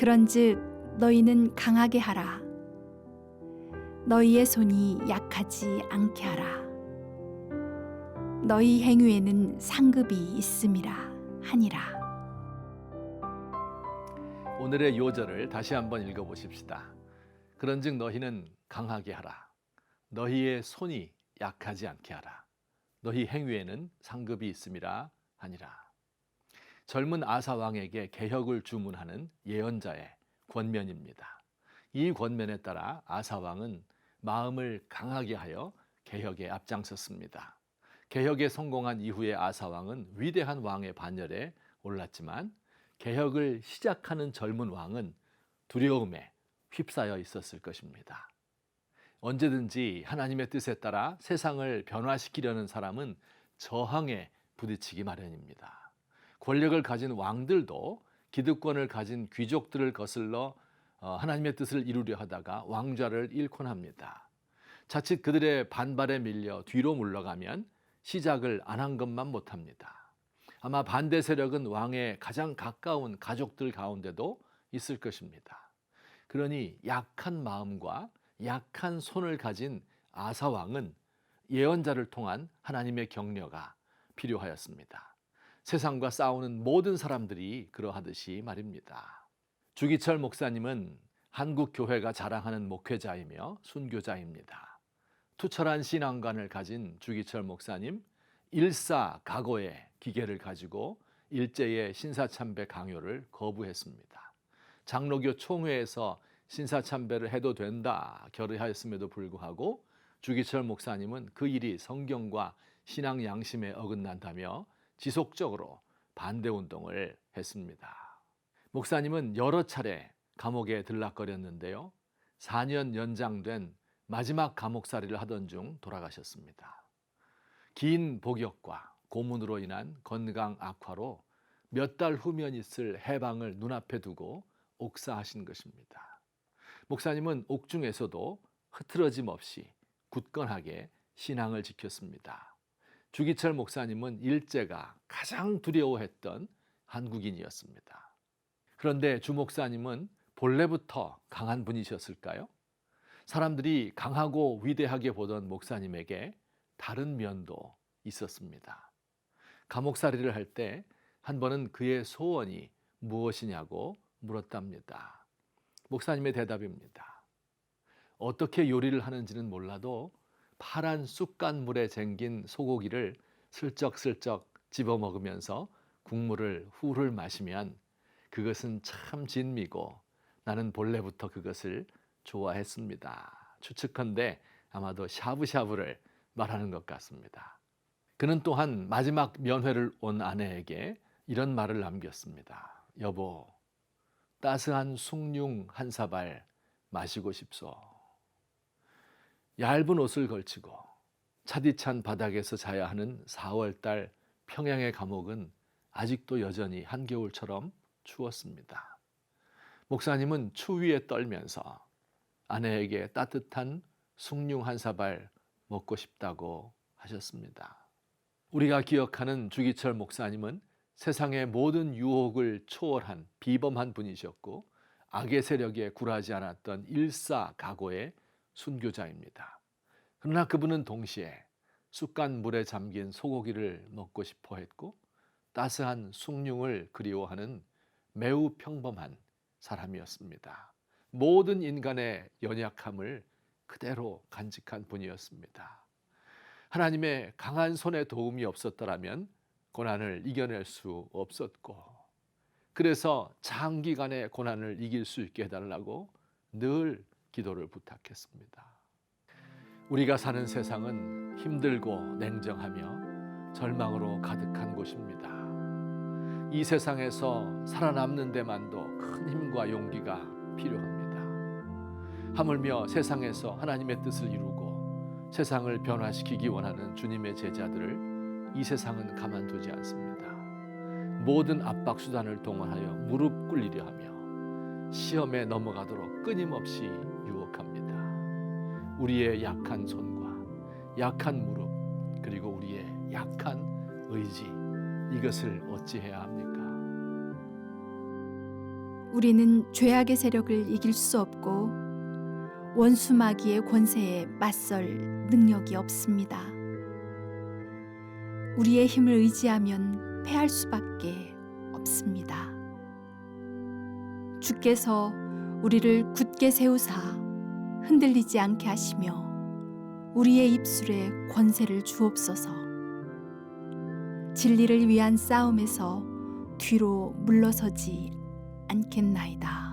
그런즉 너희는 강하게 하라. 너희의 손이 약하지 않게 하라. 너희 행위에는 상급이 있음이라 하니라. 오늘의 요절을 다시 한번 읽어보십시다. 그런즉 너희는 강하게 하라. 너희의 손이 약하지 않게 하라. 너희 행위에는 상급이 있음이라 하니라. 젊은 아사 왕에게 개혁을 주문하는 예언자의 권면입니다. 이 권면에 따라 아사 왕은 마음을 강하게 하여 개혁에 앞장섰습니다. 개혁에 성공한 이후에 아사 왕은 위대한 왕의 반열에 올랐지만 개혁을 시작하는 젊은 왕은 두려움에 휩싸여 있었을 것입니다. 언제든지 하나님의 뜻에 따라 세상을 변화시키려는 사람은 저항에 부딪히기 마련입니다. 권력을 가진 왕들도 기득권을 가진 귀족들을 거슬러 하나님의 뜻을 이루려 하다가 왕좌를 잃곤 합니다. 자칫 그들의 반발에 밀려 뒤로 물러가면 시작을 안 한 것만 못합니다. 아마 반대 세력은 왕의 가장 가까운 가족들 가운데도 있을 것입니다. 그러니 약한 마음과 약한 손을 가진 아사 왕은 예언자를 통한 하나님의 격려가 필요하였습니다. 세상과 싸우는 모든 사람들이 그러하듯이 말입니다. 주기철 목사님은 한국 교회가 자랑하는 목회자이며 순교자입니다. 투철한 신앙관을 가진 주기철 목사님, 일사각오의 기계를 가지고 일제의 신사참배 강요를 거부했습니다. 장로교 총회에서 신사참배를 해도 된다 결의하였음에도 불구하고 주기철 목사님은 그 일이 성경과 신앙 양심에 어긋난다며 지속적으로 반대운동을 했습니다. 목사님은 여러 차례 감옥에 들락거렸는데요. 4년 연장된 마지막 감옥살이를 하던 중 돌아가셨습니다. 긴 복역과 고문으로 인한 건강 악화로 몇 달 후면 있을 해방을 눈앞에 두고 옥사하신 것입니다. 목사님은 옥중에서도 흐트러짐 없이 굳건하게 신앙을 지켰습니다. 주기철 목사님은 일제가 가장 두려워했던 한국인이었습니다. 그런데 주 목사님은 본래부터 강한 분이셨을까요? 사람들이 강하고 위대하게 보던 목사님에게 다른 면도 있었습니다. 감옥살이를 할 때 한 번은 그의 소원이 무엇이냐고 물었답니다. 목사님의 대답입니다. 어떻게 요리를 하는지는 몰라도 파란 쑥간물에 쟁긴 소고기를 슬쩍슬쩍 집어먹으면서 국물을 훌훌 마시면 그것은 참 진미고 나는 본래부터 그것을 좋아했습니다. 추측컨대 아마도 샤브샤브를 말하는 것 같습니다. 그는 또한 마지막 면회를 온 아내에게 이런 말을 남겼습니다. 여보, 따스한 숭늉 한 사발 마시고 싶소. 얇은 옷을 걸치고 차디찬 바닥에서 자야 하는 4월달 평양의 감옥은 아직도 여전히 한겨울처럼 추웠습니다. 목사님은 추위에 떨면서 아내에게 따뜻한 숭늉 한 사발 먹고 싶다고 하셨습니다. 우리가 기억하는 주기철 목사님은 세상의 모든 유혹을 초월한 비범한 분이셨고 악의 세력에 굴하지 않았던 일사각오의 순교자입니다. 그러나 그분은 동시에 쑥간 물에 잠긴 소고기를 먹고 싶어 했고 따스한 숭늉을 그리워하는 매우 평범한 사람이었습니다. 모든 인간의 연약함을 그대로 간직한 분이었습니다. 하나님의 강한 손의 도움이 없었더라면 고난을 이겨낼 수 없었고, 그래서 장기간의 고난을 이길 수 있게 해달라고 늘 기도를 부탁했습니다. 우리가 사는 세상은 힘들고 냉정하며 절망으로 가득한 곳입니다. 이 세상에서 살아남는 데만도 큰 힘과 용기가 필요합니다. 하물며 세상에서 하나님의 뜻을 이루고 세상을 변화시키기 원하는 주님의 제자들을 이 세상은 가만두지 않습니다. 모든 압박 수단을 동원하여 무릎 꿇리려 하며 시험에 넘어가도록 끊임없이 유혹합니다. 우리의 약한 손과 약한 무릎 그리고 우리의 약한 의지, 이것을 어찌해야 합니까? 우리는 죄악의 세력을 이길 수 없고 원수 마귀의 권세에 맞설 능력이 없습니다. 우리의 힘을 의지하면 패할 수밖에 없습니다. 주께서 우리를 굳게 세우사 흔들리지 않게 하시며 우리의 입술에 권세를 주옵소서. 진리를 위한 싸움에서 뒤로 물러서지 않겠나이다.